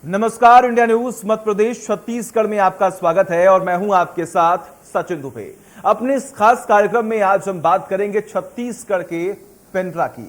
नमस्कार, India news Madhya Pradesh Chhattisgarh में आपका स्वागत है और मैं हूं आपके साथ सचिन दुबे। अपने इस खास कार्यक्रम में आज हम बात करेंगे छत्तीसगढ़ के पेंड्रा की।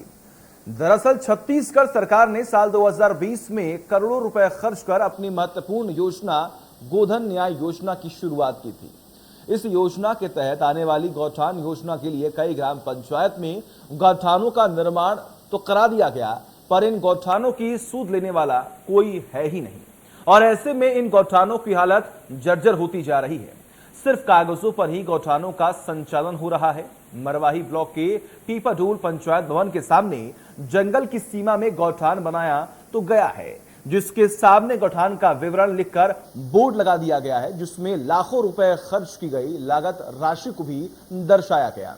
दरअसल छत्तीसगढ़ सरकार ने साल 2020 में करोड़ों रुपए खर्च कर अपनी महत्वपूर्ण योजना गोधन न्याय योजना की शुरुआत की थी। इस योजना के तहत आने वाली गौठान योजना के लिए कई ग्राम पंचायत में गौठानों का निर्माण तो करा दिया गया, पर इन गौठानों की सूद लेने वाला कोई है ही नहीं और ऐसे में इन गौठानों की हालत जर्जर होती जा रही है। सिर्फ कागजों पर ही गौठानों का संचालन हो रहा है। मरवाही ब्लॉक के पीपाडोल पंचायत भवन के सामने जंगल की सीमा में गौठान बनाया तो गया है, जिसके सामने गौठान का विवरण लिखकर बोर्ड लगा दिया गया है, जिसमें लाखों रुपए खर्च की गई लागत राशि को भी दर्शाया गया।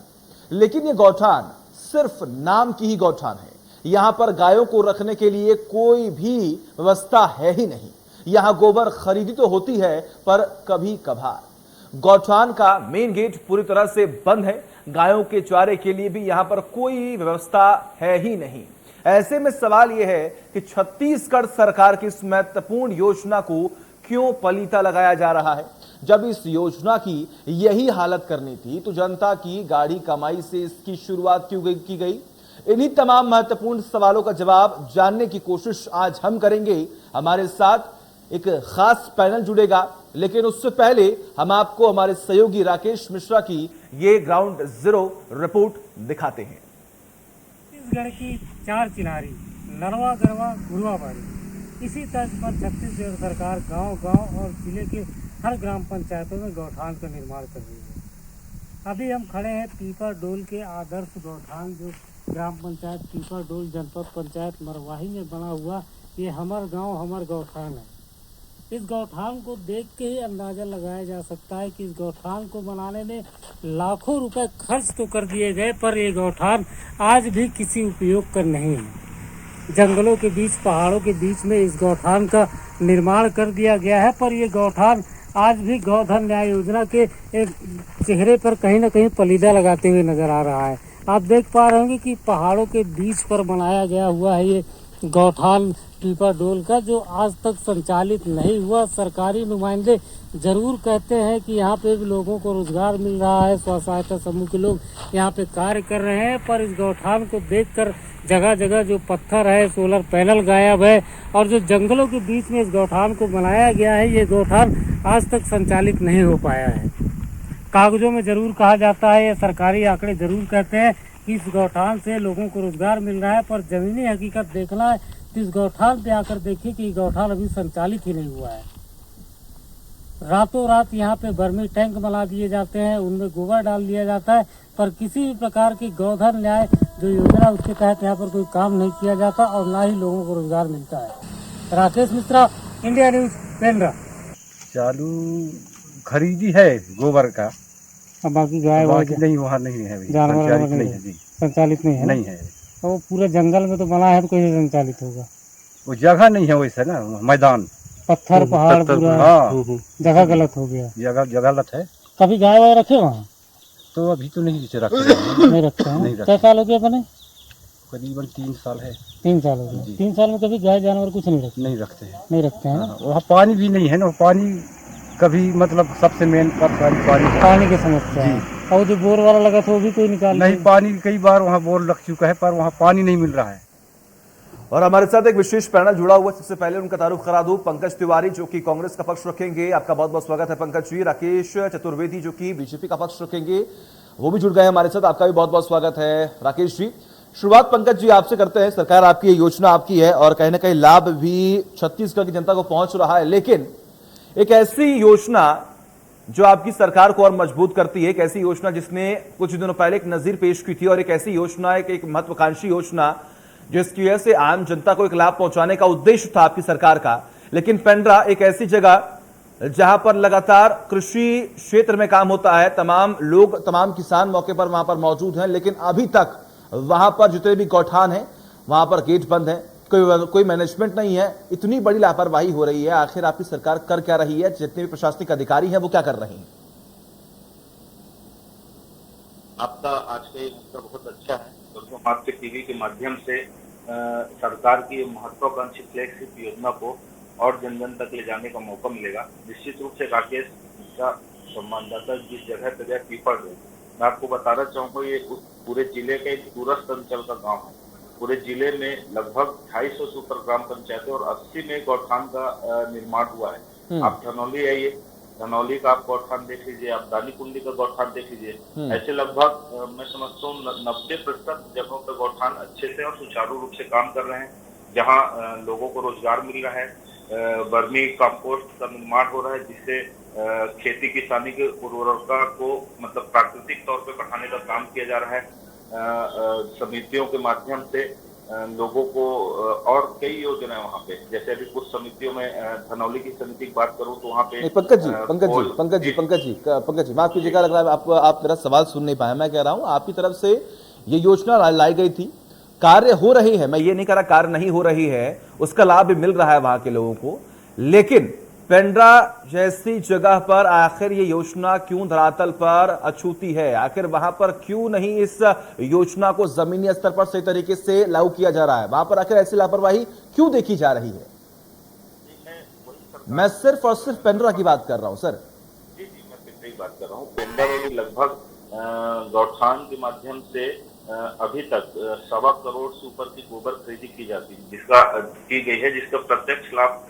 लेकिन ये गौठान सिर्फ नाम की ही गौठान है। यहां पर गायों को रखने के लिए कोई भी व्यवस्था है ही नहीं। यहां गोबर खरीदी तो होती है, पर कभी कभार। गौठान का मेन गेट पूरी तरह से बंद है। गायों के चारे के लिए भी यहां पर कोई व्यवस्था है ही नहीं। ऐसे में सवाल यह है कि छत्तीसगढ़ सरकार की इस महत्वपूर्ण योजना को क्यों पलीता लगाया जा रहा है। जब इस योजना की यही हालत करनी थी तो जनता की गाढ़ी कमाई से इसकी शुरुआत क्यों की गई। इन्हीं तमाम महत्वपूर्ण सवालों का जवाब जानने की कोशिश आज हम करेंगे। हमारे साथ एक खास पैनल जुड़ेगा, लेकिन उससे पहले हम आपको हमारे सहयोगी राकेश मिश्रा की ये ग्राउंड जीरो रिपोर्ट दिखाते हैं। छत्तीसगढ़ की चार चिनारी नरवा गरवा गुरुआबाड़ी, इसी तर्ज पर छत्तीसगढ़ सरकार गांव-गांव और जिले के हर ग्राम पंचायतों में गौठान का निर्माण कर रही है। अभी हम खड़े हैं पीपाडोल के आदर्श गौठान, जो ग्राम पंचायत पीपाडोल जनपद पंचायत मरवाही में बना हुआ ये हमर गांव हमर गौठान है। इस गौठान को देख के ही अंदाजा लगाया जा सकता है कि इस गौठान को बनाने में लाखों रुपए खर्च तो कर दिए गए, पर ये गौठान आज भी किसी उपयोग का नहीं है। जंगलों के बीच, पहाड़ों के बीच में इस गौठान का निर्माण कर दिया गया है, पर यह गौठान आज भी गोधन न्याय योजना के एक चेहरे पर कहीं ना कहीं पलीदा लगाते हुए नजर आ रहा है। आप देख पा रहे होंगे कि पहाड़ों के बीच पर बनाया गया हुआ है ये गौठान पीपाडोल का, जो आज तक संचालित नहीं हुआ। सरकारी नुमाइंदे जरूर कहते हैं कि यहाँ पे भी लोगों को रोजगार मिल रहा है, स्व सहायता समूह के लोग यहाँ पे कार्य कर रहे हैं, पर इस गौठान को देखकर जगह जगह जो पत्थर है, सोलर पैनल गायब है और जो जंगलों के बीच में इस गौठान को बनाया गया है, ये गौठान आज तक संचालित नहीं हो पाया है। कागजों में जरूर कहा जाता है, ये सरकारी आंकड़े जरूर कहते हैं कि इस गौठान से लोगों को रोजगार मिल रहा है, पर जमीनी हकीकत देखना है तो इस गौठान पे आकर देखिए कि गौठान अभी संचालित ही नहीं हुआ है। रातों रात यहाँ पे बर्मी टैंक बना दिए जाते हैं, उनमें गोबर डाल दिया जाता है, पर किसी भी प्रकार की गोधन न्याय जो योजना उसके तहत यहाँ पर कोई काम नहीं किया जाता और ना ही लोगों को रोजगार मिलता है। Rakesh Mishra, India news, Pendra. चालू खरीदी है गोबर का, अब बाकी गाय नहीं, वहाँ नहीं है, जानवर नहीं है जी, संचालित नहीं है, नहीं है। तो वो पूरे जंगल में तो बना है, तो कैसे संचालित होगा। वो जगह नहीं है वैसे ना, मैदान पत्थर पहाड़ पूरा, हाँ, जगह गलत हो गया। जगह गलत है। कभी गाय वाय रखे वहाँ? तो अभी तो नहीं रखते, नहीं रखते हैं। क्या साल हो गया बने? करीबन 3 साल है। 3 साल हो गया। 3 साल में कभी गाय जानवर कुछ नहीं रखते? नहीं रखते हैं, नहीं रखते हैं। वहाँ पानी भी नहीं है ना, पानी कभी मतलब सबसे मेन पानी की समस्या है। और जो बोर वाला लगा था वो भी कोई निकाल नहीं, पानी कई बार वहाँ बोर लग चुका है, पर वहाँ पानी नहीं मिल रहा है। और हमारे साथ एक विशेष पैनल जुड़ा हुआ है। सबसे पहले उनका तारुफ करा दूं, पंकज तिवारी जो कि कांग्रेस का पक्ष रखेंगे, आपका बहुत बहुत स्वागत है पंकज जी। राकेश चतुर्वेदी जो कि बीजेपी का पक्ष रखेंगे, वो भी जुड़ गए हमारे साथ, आपका भी बहुत बहुत स्वागत है राकेश जी। शुरुआत पंकज जी आपसे करते हैं। सरकार आपकी, योजना आपकी है और कहीं ना कहीं लाभ भी छत्तीसगढ़ की जनता को पहुंच रहा है, लेकिन एक ऐसी योजना जो आपकी सरकार को और मजबूत करती है, एक ऐसी योजना जिसने कुछ दिनों पहले एक नजीर पेश की थी और एक ऐसी योजना, एक महत्वाकांक्षी योजना जिसकी वजह से आम जनता को एक लाभ पहुंचाने का उद्देश्य था आपकी सरकार का। लेकिन पेंड्रा एक ऐसी जगह जहां पर लगातार कृषि क्षेत्र में काम होता है, तमाम लोग, तमाम किसान मौके पर वहां पर मौजूद हैं, लेकिन अभी तक वहां पर जितने भी गौठान हैं वहां पर गेट बंद है, कोई मैनेजमेंट नहीं है। इतनी बड़ी लापरवाही हो रही है, आखिर आपकी सरकार कर क्या रही है? जितने भी प्रशासनिक अधिकारी हैं वो क्या कर रहे हैं? आपका आज के बहुत अच्छा है। दोस्तों, आपके टीवी के माध्यम से सरकार की महत्वाकांक्षी फ्लैगशिप योजना को और जन जन तक ले जाने का मौका मिलेगा। निश्चित रूप से राकेश का संवाददाता जिस जगह पे गया पीपल रोड, मैं आपको बताना चाहूंगा ये उस पूरे जिले का एक दूरस्थ अंचल का गाँव है। पूरे जिले में लगभग 250 से ऊपर ग्राम पंचायतें और 80 में गौठान का निर्माण हुआ है। आप धनौली आइए, धनौली का आप गौठान देख लीजिए, आप दानी कुंडी का गौठान देख लीजिए। ऐसे लगभग मैं समझता हूँ 90% जगहों पर गौठान अच्छे से और सुचारू रूप से काम कर रहे हैं, जहाँ लोगों को रोजगार मिल रहा है। वर्मी कंपोस्ट का निर्माण हो रहा है, जिससे खेती किसानी के उर्वरता को मतलब प्राकृतिक तौर पे बढ़ाने का काम किया जा रहा है। समितियों के माध्यम से लोगों को और कई योजनाएं वहाँ पे, जैसे अभी कुछ समितियों में धनौली की समिति की बात करूं तो वहाँ पे पंकज जी माफ कीजिएगा, लग रहा है आप मेरा सवाल सुन नहीं पाए। मैं कह रहा हूँ आपकी तरफ से ये योजना लाई गई थी, कार्य हो रही है, मैं ये नहीं कह रहा कार्य नहीं हो रही है, उसका लाभ भी मिल रहा है वहां के लोगों को, लेकिन पेंड्रा जैसी जगह पर आखिर ये योजना क्यों धरातल पर अछूती है? आखिर वहां पर क्यों नहीं इस योजना को जमीनी स्तर पर सही तरीके से लागू किया जा रहा है? वहां पर आखिर ऐसी लापरवाही क्यों देखी जा रही है? मैं सिर्फ और सिर्फ पेंड्रा की बात कर रहा हूं सर। जी मैं पेंड्रा की बात कर रहा हूँ। पेंड्रा में भी लगभग गौठान के माध्यम से अभी तक 1.25 करोड़ से ऊपर की गोबर खरीदी की जाती है, की गई है, जिसका प्रत्यक्ष लाभ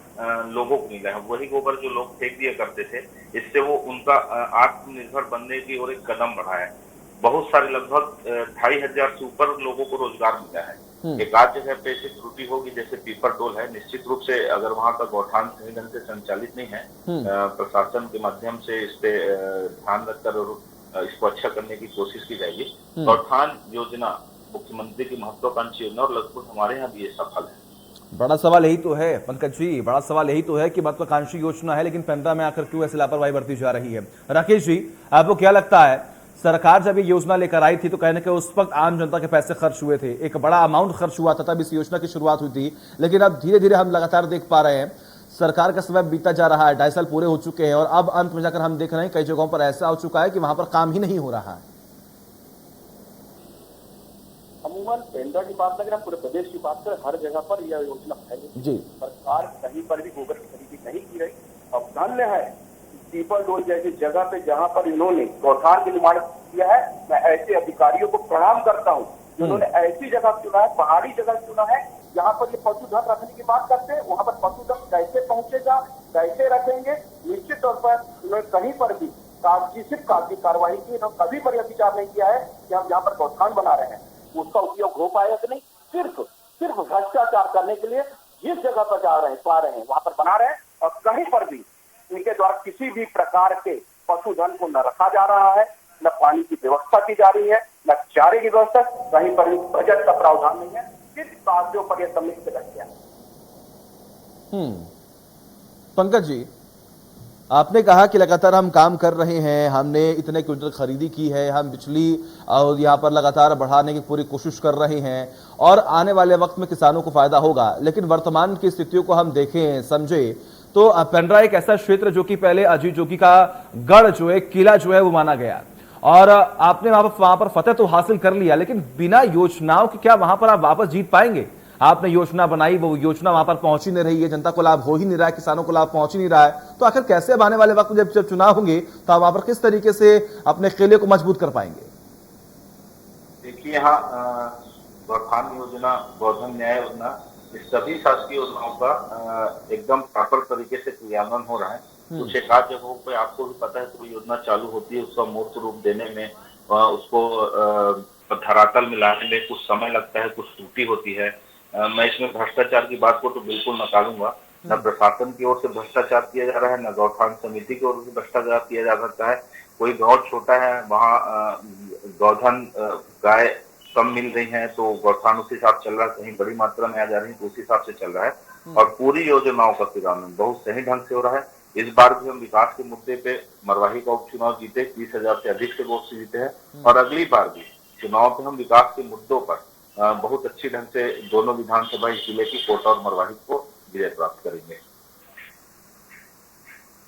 लोगों को मिला है। वही गोबर जो लोग फेंक दिया करते थे, इससे वो उनका आत्मनिर्भर बनने की ओर एक कदम बढ़ा है। बहुत सारे लगभग 2500 से ऊपर लोगों को रोजगार मिला है। एक आध जगह पे ऐसी त्रुटि होगी, जैसे पीपर टोल है, निश्चित रूप से अगर वहाँ का गौठान सही ढंग से संचालित नहीं है, प्रशासन के माध्यम से इस पे ध्यान रखकर इसको अच्छा करने की कोशिश की जाएगी। गौठान योजना मुख्यमंत्री की महत्वाकांक्षी योजना और लगभग हमारे यहाँ भी ये सफल है। बड़ा सवाल यही तो है पंकज जी, बड़ा सवाल यही तो है कि महत्वाकांक्षी योजना है, लेकिन पेंड्रा में आकर क्यों ऐसी लापरवाही बरती जा रही है? राकेश जी, आपको क्या लगता है, सरकार जब ये योजना लेकर आई थी तो कहने के उस वक्त आम जनता के पैसे खर्च हुए थे, एक बड़ा अमाउंट खर्च हुआ था, तब इस योजना की शुरुआत हुई थी, लेकिन अब धीरे धीरे हम लगातार देख पा रहे हैं सरकार का समय बीता जा रहा है, 2.5 साल पूरे हो चुके हैं और अब अंत में जाकर हम देख रहे हैं कई जगहों पर ऐसा हो चुका है कि वहां पर काम ही नहीं हो रहा है। अमूमन पेंड्रा की बात अगर हम पूरे प्रदेश की बात करें, हर जगह पर यह योजना फैली जी। सरकार कहीं पर भी गोबर की खरीदी नहीं की रही। अब धन्य है पीपल डोल जैसी जगह पे जहाँ पर इन्होंने गौठान के निर्माण किया है। मैं ऐसे अधिकारियों को प्रणाम करता हूँ जिन्होंने ऐसी जगह चुना है, पहाड़ी जगह चुना है, जहाँ पर ये पशुधन रखने की बात करते हैं। वहाँ पर पशुधन कैसे पहुंचेगा, कैसे रखेंगे, निश्चित तौर पर उन्होंने कहीं पर भी सिर्फ कागजी कार्रवाई की, इन्होंने कभी पर यह विचार नहीं किया है कि हम जहाँ पर गौठान बना रहे हैं उसका उपयोग हो पाएगा कि नहीं। सिर्फ भ्रष्टाचार करने के लिए जिस जगह पर पा रहे हैं वहां पर बना रहे हैं और कहीं पर भी इनके द्वारा किसी भी प्रकार के पशुधन को न रखा जा रहा है, न पानी की व्यवस्था की जा रही है, न चारे की व्यवस्था, कहीं पर भी बजट का प्रावधान नहीं है, सिर्फ कागजों पर यह सम्मिलित रह गया। पंकज जी, आपने कहा कि लगातार हम काम कर रहे हैं, हमने इतने क्विंटल खरीदी की है, हम बिजली और यहाँ पर लगातार बढ़ाने की पूरी कोशिश कर रहे हैं और आने वाले वक्त में किसानों को फायदा होगा, लेकिन वर्तमान की स्थितियों को हम देखें समझे तो पेंड्रा एक ऐसा क्षेत्र जो कि पहले अजीत जोगी का गढ़ जो है, किला जो है वो माना गया और आपने वहां पर फतेह तो हासिल कर लिया, लेकिन बिना योजनाओं के क्या वहां पर आप वापस जीत पाएंगे? आपने योजना बनाई, वो योजना वहां पर पहुंच ही नहीं रही है, जनता को लाभ हो ही नहीं रहा है, किसानों को लाभ पहुंच ही नहीं रहा है, तो आखिर कैसे अब आने वाले वक्त में जब चुनाव होंगे तो आप वहां पर किस तरीके से अपने किले को मजबूत कर पाएंगे? देखिए, यहाँ गौठान योजना, गोधन न्याय योजना, इस सभी शासकीय योजनाओं का एकदम प्रॉपर तरीके से क्रियान्वयन हो रहा है। कुछ एक आध जगहों पे आपको भी पता है तो योजना चालू होती है, उसका मूर्त रूप देने में, उसको धरातल में लाने में कुछ समय लगता है, कुछ त्रुटि होती है। मैं इसमें भ्रष्टाचार की बात को तो बिल्कुल नकारूंगा। न प्रशासन की ओर से भ्रष्टाचार किया जा रहा है, न गौठान समिति की ओर से भ्रष्टाचार किया जा सकता है। कोई गाँव छोटा है, वहाँ गौधन गाय कम मिल रही हैं तो गौठान उस हिसाब चल रहा है, कहीं बड़ी मात्रा में आ जा रही है तो उस हिसाब से चल रहा है और पूरी योजनाओं का क्रियान्वयन बहुत सही ढंग से हो रहा है। इस बार भी हम विकास के मुद्दे पे मरवाही का उपचुनाव जीते, 30,000 से अधिक से वोट से जीते हैं और अगली बार भी चुनाव पे हम विकास के मुद्दों पर बहुत अच्छी ढंग से दोनों विधानसभा जिले की कोटा और मरवाही को विजय प्राप्त करेंगे।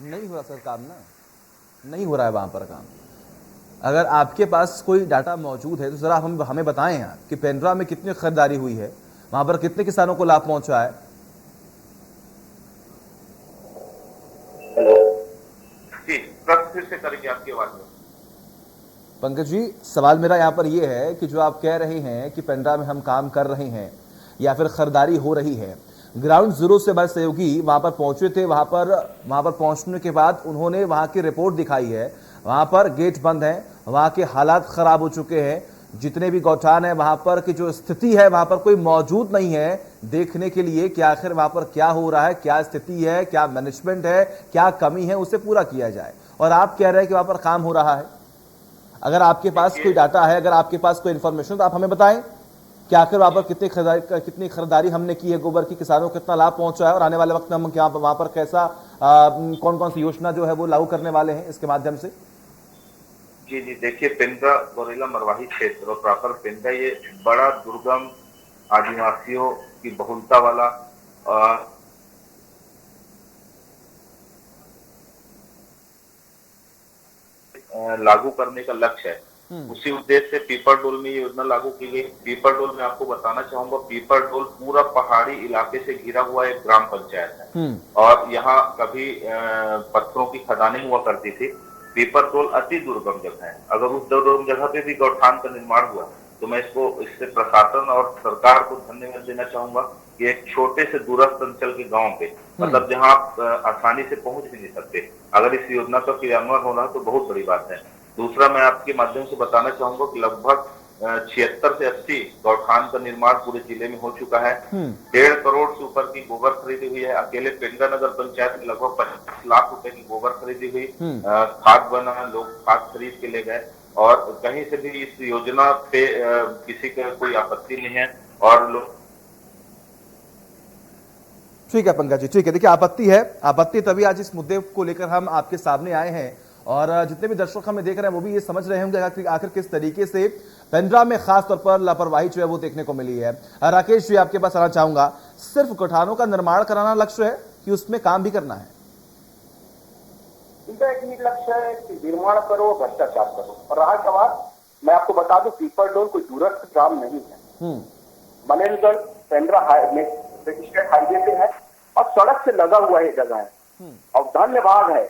नहीं हो रहा सर काम, ना नहीं हो रहा है वहां पर काम। अगर आपके पास कोई डाटा मौजूद है तो जरा हमें बताएं यहाँ कि पेंड्रा में कितनी खरीदारी हुई है, वहां पर कितने किसानों को लाभ पहुंचा है। कैसे करेंगे आपके वार्ड में? पंकज जी, सवाल मेरा यहाँ पर यह है कि जो आप कह रहे हैं कि पेंड्रा में हम काम कर रहे हैं या फिर खरीदारी हो रही है, ग्राउंड जीरो से हमारे सहयोगी वहां पर पहुंचे थे, वहां पर पहुंचने के बाद उन्होंने वहां की रिपोर्ट दिखाई है, वहां पर गेट बंद है, वहां के हालात खराब हो चुके हैं, जितने भी गौठान है वहां पर की जो स्थिति है वहां पर कोई मौजूद नहीं है देखने के लिए कि आखिर वहां पर क्या हो रहा है, क्या स्थिति है, क्या मैनेजमेंट है, क्या कमी है, उसे पूरा किया जाए। और आप कह रहे हैं कि वहां पर काम हो रहा है। अगर आपके पास कोई डाटा है, अगर आपके पास कोई इंफॉर्मेशन तो आप हमें बताएं कि आखिर वहां पर कितनी खरीदारी हमने की है गोबर की, किसानों को कितना लाभ पहुंचा है और आने वाले वक्त में हम वहां पर कैसा कौन कौन सी योजना जो है वो लागू करने वाले हैं इसके माध्यम से। जी जी, देखिए पेंड्रा गौरेला मरवाही क्षेत्र और प्रॉपर पेंड्रा ये बड़ा दुर्गम आदिवासियों की बहुलता वाला लागू करने का लक्ष्य है। उसी उद्देश्य से पीपर डोल में ये योजना लागू की गई। पीपर डोल में आपको बताना चाहूंगा, पीपर डोल पूरा पहाड़ी इलाके से घिरा हुआ एक ग्राम पंचायत है और यहाँ कभी पत्थरों की खदानें हुआ करती थी। पीपर डोल अति दुर्गम जगह है। अगर उस दुर्गम जगह पे भी गौठान का निर्माण हुआ तो मैं इससे प्रशासन और सरकार को धन्यवाद देना चाहूंगा कि एक छोटे से दूरस्थ अंचल के गांव पे, मतलब जहां आप आसानी से पहुंच भी नहीं सकते, अगर इस योजना का क्रियान्वयन हो रहा है तो बहुत बड़ी बात है। दूसरा, मैं आपके माध्यम से बताना चाहूंगा कि लगभग 76 से 80 गौठान का निर्माण पूरे जिले में हो चुका है। 1.5 करोड़ से ऊपर की गोबर खरीदी हुई है। अकेले पेंड्रा नगर पंचायत में लगभग 25 लाख रुपए की गोबर खरीदी हुई। खाद बना, लोग खाद खरीद के ले गए और कहीं से भी इस योजना पे किसी का कोई आपत्ति नहीं है और लोग। ठीक है पंकज जी, ठीक है। देखिए, आपत्ति तभी आज इस मुद्दे को लेकर हम आपके सामने आए हैं और जितने भी दर्शक हमें देख रहे हैं वो भी ये समझ रहे होंगे कि आखिर किस तरीके से पेंड्रा में खास तौर पर लापरवाही जो है वो देखने को मिली है। राकेश जी, आपके पास आना चाहूंगा, सिर्फ गौठानों का निर्माण कराना लक्ष्य है कि उसमें काम भी करना है? एक ही लक्ष्य है कि निर्माण करो, भ्रष्टाचार करो। और रहा सवाल, मैं आपको बता दूं, पीपर डोल कोई दूरस्थ ग्राम नहीं है। मनेरगढ़ पेंड्रा स्टेट हाईवे पे है और सड़क से लगा हुआ ये जगह है और धन्यवाद है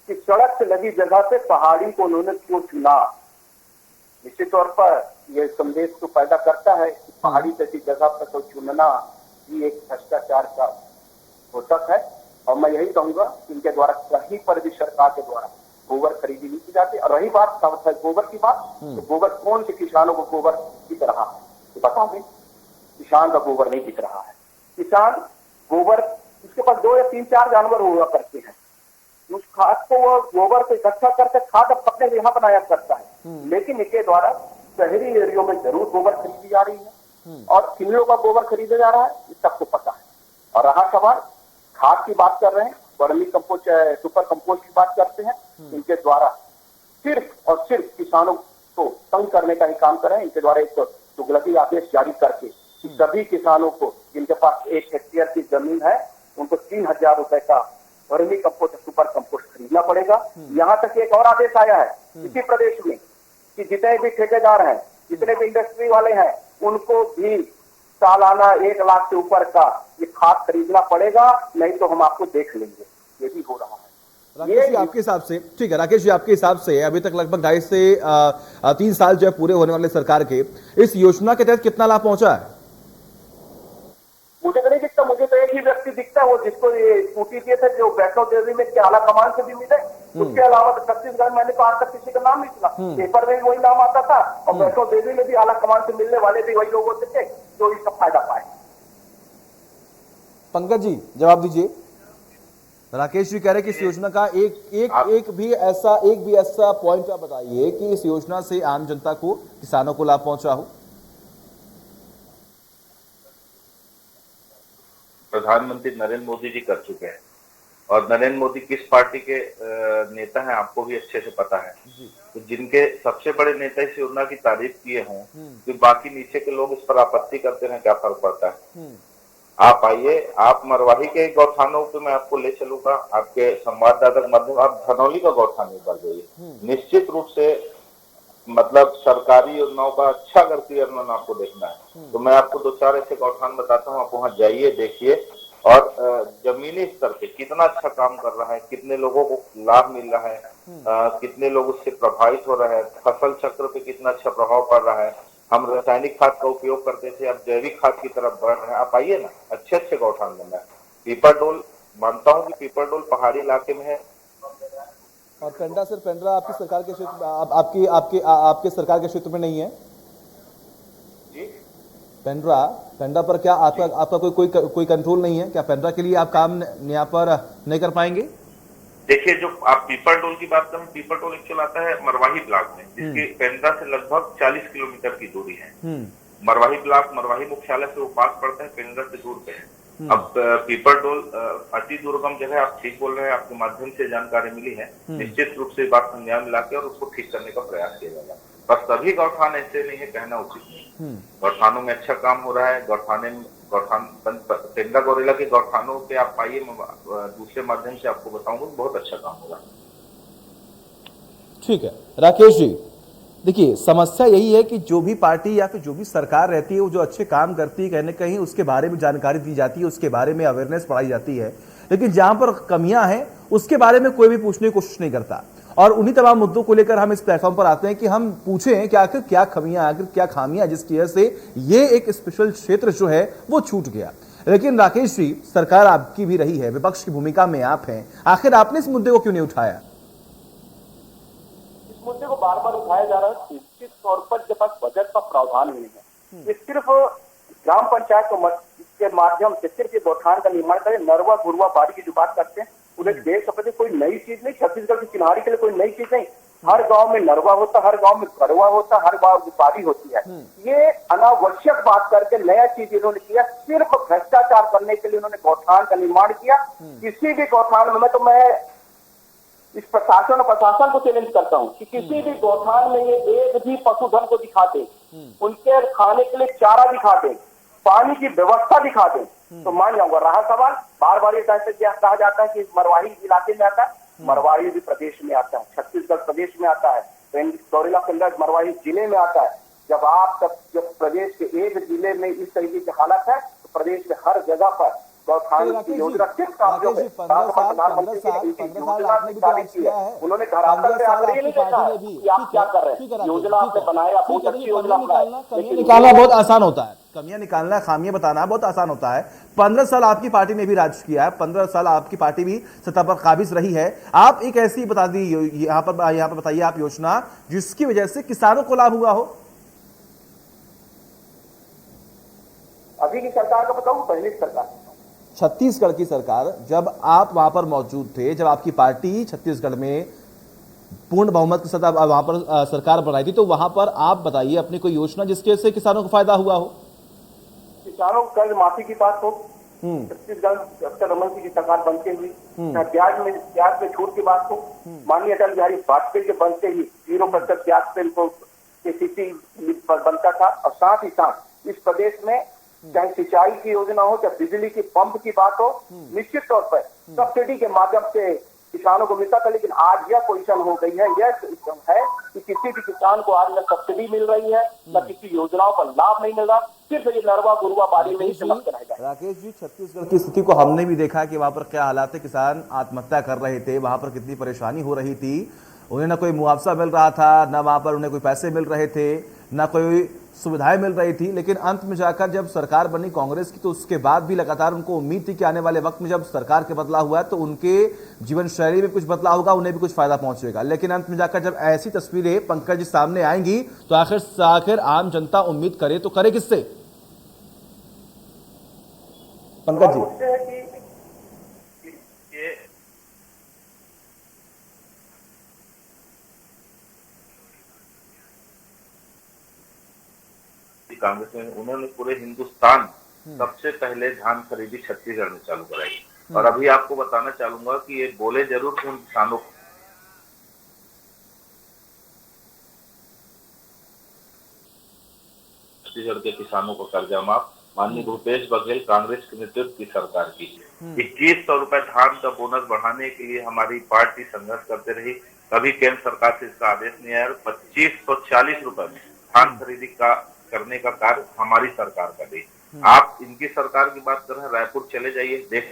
कि सड़क से लगी जगह पे पहाड़ी को उन्होंने क्यों चुना। निश्चित तौर पर यह संदेश तो पैदा करता है कि पहाड़ी जैसी जगह पर तो चुनना भी एक भ्रष्टाचार का द्योतक है। और मैं यही कहूंगा कि इनके द्वारा कहीं पर भी सरकार के द्वारा गोबर खरीदी नहीं की जाती। और रही बात गोबर की बात, तो गोबर कौन से किसानों को गोबर दिख रहा है तो बता दें, किसान का गोबर नहीं दिख रहा है। किसान गोबर, उसके पास 2 या 3-4 जानवर हुआ करते हैं, उस खाद को वो गोबर को इकट्ठा करके खाद अपने यहाँ बनाया करता है। लेकिन इसके द्वारा शहरी एरियो में जरूर गोबर खरीदी जा रही है और किलो का गोबर खरीदा जा रहा है, ये सबको पता है। और रहा सवाल खाद की बात कर रहे हैं, वर्मी कंपोस्ट, सुपर कंपोस्ट की बात करते हैं, इनके द्वारा सिर्फ और सिर्फ किसानों को तंग करने का ही काम कर रहे हैं। इनके द्वारा एक तुगलकी आदेश जारी करके सभी किसानों को जिनके पास 1 हेक्टेयर की जमीन है उनको 3000 रुपए का वर्मी कंपोस्ट, सुपर कंपोस्ट खरीदना पड़ेगा। यहाँ तक एक और आदेश आया है इसी प्रदेश में कि जितने भी ठेकेदार हैं, जितने भी इंडस्ट्री वाले हैं, उनको भी सालाना 1 लाख से ऊपर का ये खाद खरीदना पड़ेगा, नहीं तो हम आपको देख लेंगे। ये भी हो रहा है। राकेश जी, आपके हिसाब से, ठीक है राकेश जी, आपके हिसाब से अभी तक लगभग 2.5 से 3 साल जो है पूरे होने वाले सरकार के, इस योजना के तहत कितना लाभ पहुंचा है? मुझे तो नहीं दिखता। मुझे तो एक ही व्यक्ति दिखता है, वो जिसको ये स्कूटी दिए थे, जो वैष्णो देवी में के आला कमान से भी मिले। उसके अलावा तो छत्तीसगढ़ मैंने तो आज तक किसी का नाम नहीं सुना। पेपर में भी वही नाम आता था और वैष्णो देवी में भी आला कमान से मिलने वाले भी वही लोग होते थे जो इसका फायदा पाए। पंकज जी, जवाब दीजिए। राकेश जी कह रहे हैं कि इस योजना का एक भी ऐसा पॉइंट आप बताइए कि इस योजना से आम जनता को, किसानों को लाभ पहुंचा हो। प्रधानमंत्री नरेंद्र मोदी जी कर चुके हैं और नरेंद्र मोदी किस पार्टी के नेता हैं आपको भी अच्छे से पता है। तो जिनके सबसे बड़े नेता इस योजना की तारीफ किए हों तो बाकी नीचे के लोग इस पर आपत्ति करते हैं, क्या फर्क पड़ता है? आप आइए, आप मरवाही के गौठानों पे मैं आपको ले चलूंगा, आपके संवाददाता के माध्यम, आप धनौली का गौठान एक बार जाइए। निश्चित रूप से मतलब सरकारी योजनाओं का अच्छा अगर क्रियान्वयन आपको देखना है तो मैं आपको 2-4 ऐसे गौठान बताता हूँ, आप वहाँ जाइए, देखिए और जमीनी स्तर पे कितना अच्छा काम कर रहा है, कितने लोगों को लाभ मिल रहा है। कितने लोग उससे प्रभावित हो रहे हैं, फसल चक्र पे कितना अच्छा प्रभाव पड़ रहा है। हम रासायनिक खाद का उपयोग करते थे, अब जैविक खाद की तरफ बढ़ रहे हैं। आप आइए ना, अच्छे अच्छे गौठान बन रहे हैं। पीपरडोल, मानता हूँ कि पीपरडोल पहाड़ी इलाके में है। और पेंड्रा सर, पेंड्रा आपकी सरकार के क्षेत्र, आपकी आपकी आपके सरकार के क्षेत्र में नहीं है जी, पेंड्रा? पेंड्रा पर क्या आपका आपका कोई कंट्रोल नहीं है क्या? पेंड्रा के लिए आप काम यहाँ पर नहीं कर पाएंगे? देखिए, जो आप पीपरडोल की बात करें, पीपरडोल एक्चुअल आता है मरवाही ब्लॉक में, जिसकी पेंड्रा से लगभग 40 किलोमीटर की दूरी है। मरवाही ब्लॉक, मरवाही मुख्यालय से वो पास पड़ता है, पेंड्रा से दूर पे है। अब पीपरडोल अति दुर्गम जगह, आप ठीक बोल रहे हैं, आपके माध्यम से जानकारी मिली है। निश्चित रूप से बात संज्ञान में लाके और उसको ठीक करने का प्रयास किया जाएगा। बस सभी गौठान ऐसे नहीं है, कहना उचित नहीं। गौठानों में अच्छा काम हो रहा है। गौठान पेंड्रा गौरेला के गौठानों पे आप आइए, दूसरे माध्यम से आपको बताऊंगा, बहुत अच्छा काम हो रहा है। ठीक है राकेश जी, देखिए समस्या यही है कि जो भी पार्टी या फिर जो भी सरकार रहती है वो जो अच्छे काम करती है, कहीं ना कहीं उसके बारे में जानकारी दी जाती है, उसके बारे में अवेयरनेस बढ़ाई जाती है, लेकिन जहां पर कमियां हैं उसके बारे में कोई भी पूछने की कोशिश नहीं करता। और उन्हीं तमाम मुद्दों को लेकर हम इस प्लेटफॉर्म पर आते हैं कि हम पूछें कि आखिर क्या कमियां, आखिर क्या खामियां जिसकी वजह से ये एक स्पेशल क्षेत्र जो है वो छूट गया। लेकिन राकेश जी, सरकार आपकी भी रही है, विपक्ष की भूमिका में आप हैं, आखिर आपने इस मुद्दे को क्यों नहीं उठाया? इस मुद्दे को बार बार उठाया जा रहा है। निश्चित तौर पर जब तक बजट का प्रावधान नहीं है, ये सिर्फ ग्राम पंचायत के माध्यम से सिर्फ ये गौठान का निर्माण करें, नरवा गुरवा बाड़ी की जो बात करते हैं, उन्हें देख सकते कोई नई चीज नहीं, छत्तीसगढ़ की चिन्हारी के लिए कोई नई चीज नहीं। हर गांव में नरवा होता, हर गांव में गरवा होता, हर गांव में बाड़ी होती है। ये अनावश्यक बात करके नया चीज इन्होंने किया, सिर्फ भ्रष्टाचार करने के लिए उन्होंने गौठान का निर्माण किया। किसी भी गौठान में मैं इस प्रशासन और प्रशासन को चैलेंज करता हूं कि किसी भी गौठान में ये एक भी पशुधन को दिखा दे, उनके खाने के लिए चारा दिखा दे, पानी की व्यवस्था दिखा दे, तो मान जाऊंगा। रहा सवाल, बार बार ये कहा जाता है कि मरवाही इलाके में आता है, मरवाही भी प्रदेश में आता है, छत्तीसगढ़ प्रदेश में आता है, गौरेला पेंड्रा मरवाही जिले में आता है। जब प्रदेश के एक जिले में इस तरीके की हालत है, तो प्रदेश के हर जगह पर गौठान की योजना किस कामों में प्रधानमंत्री उन्होंने धरातल पे आकर ये नहीं देखा कि आप क्या कर रहे हैं। योजना आपने बनाया, बहुत अच्छी योजना बनाई, निकालना बहुत आसान होता है, कमियां निकालना, खामियां बताना बहुत आसान होता है। 15 साल आपकी पार्टी ने भी राज किया है, 15 साल आपकी पार्टी भी सत्ता पर काबिज रही है। आप एक ऐसी बता दी यहाँ पर बताइए आप योजना जिसकी वजह से किसानों को लाभ हुआ हो। अभी की सरकार का बताऊं, पहली सरकार छत्तीसगढ़ की सरकार, जब आप वहां पर मौजूद थे, जब आपकी पार्टी छत्तीसगढ़ में पूर्ण बहुमत के साथ वहां पर सरकार बनाई थी, तो वहां पर आप बताइए अपनी कोई योजना जिसके से किसानों को फायदा हुआ हो। किसानों को कर्ज माफी की बात हो, छत्तीसगढ़ डॉक्टर रमन सिंह की सरकार बनते हुई, ब्याज में छूट की बात हो, माननीय अटल बिहारी वाजपेयी के बनते ही 0% ब्याज पे इनको KCC बनता था। और साथ ही साथ इस प्रदेश में चाहे सिंचाई की योजना हो, चाहे बिजली की पंप की बात हो, निश्चित तौर पर सब्सिडी के माध्यम से किसानों को मिलता था। लेकिन आज यह पोजीशन हो गई है, यह है कि किसी भी किसान को आज न सब्सिडी मिल रही है, न किसी योजनाओं का लाभ नहीं मिल रहा, सिर्फ ये नरवा गुरुआ बाड़ी में ही चमकते रह गए। राकेश जी, छत्तीसगढ़ की स्थिति को हमने भी देखा कि वहां पर क्या हालात है, किसान आत्महत्या कर रहे थे, वहां पर कितनी परेशानी हो रही थी, उन्हें ना कोई मुआवजा मिल रहा था, ना वहां पर उन्हें कोई पैसे मिल रहे थे, ना कोई सुविधाएं मिल रही थी। लेकिन अंत में जाकर जब सरकार बनी कांग्रेस की, तो उसके बाद भी लगातार उनको उम्मीद थी कि आने वाले वक्त में जब सरकार के बदलाव हुआ है तो उनके जीवन शैली में कुछ बदलाव होगा, उन्हें भी कुछ फायदा पहुंचेगा। लेकिन अंत में जाकर जब ऐसी तस्वीरें पंकज जी सामने आएंगी, तो आखिर आम जनता उम्मीद करे तो करे किससे? पंकज जी, कांग्रेस में उन्होंने पूरे हिंदुस्तान सबसे पहले धान खरीदी छत्तीसगढ़ में चालू कराई। और अभी आपको बताना चाहूंगा कि ये बोले जरूर उन किसानों को, छत्तीसगढ़ के किसानों को कर्जा माफ, माननीय भूपेश बघेल कांग्रेस के नेतृत्व की सरकार की 2100 रुपए धान का बोनस बढ़ाने के लिए हमारी पार्टी संघर्ष करते रही। कभी केंद्र सरकार से इसका आदेश नहीं आया। 2540 रुपए में धान खरीदी का करने का कार्य हमारी सरकार का दी। आप इनकी सरकार की बात कर रहे हैं, रायपुर चले जाइए, देख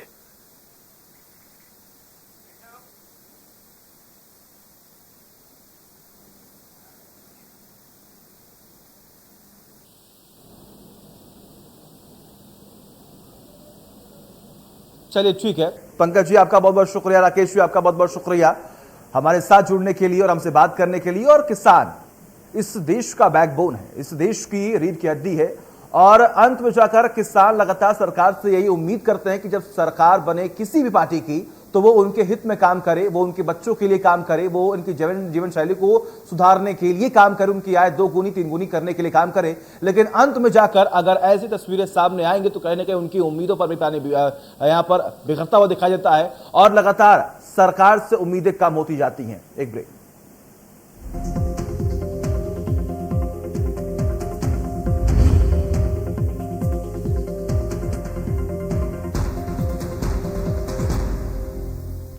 चलिए ठीक है, पंकज जी आपका बहुत बहुत शुक्रिया, राकेश जी आपका बहुत बहुत शुक्रिया हमारे साथ जुड़ने के लिए और हमसे बात करने के लिए। और किसान इस देश का बैकबोन है, इस देश की रीढ़ की हड्डी है और अंत में जाकर किसान लगातार सरकार से यही उम्मीद करते हैं कि जब सरकार बने किसी भी पार्टी की तो वो उनके हित में काम करे, वो उनके बच्चों के लिए काम करे, वो उनकी जीवन शैली को सुधारने के लिए काम करे, उनकी आय 2 गुनी 3 गुनी करने के लिए काम करे। लेकिन अंत में जाकर अगर ऐसी तस्वीरें सामने आएंगी तो कहीं ना कहीं उनकी उम्मीदों पर भी पानी यहां पर बिखरता हुआ दिखाई देता है और लगातार सरकार से उम्मीदें कम होती जाती हैं। एक ब्रेक।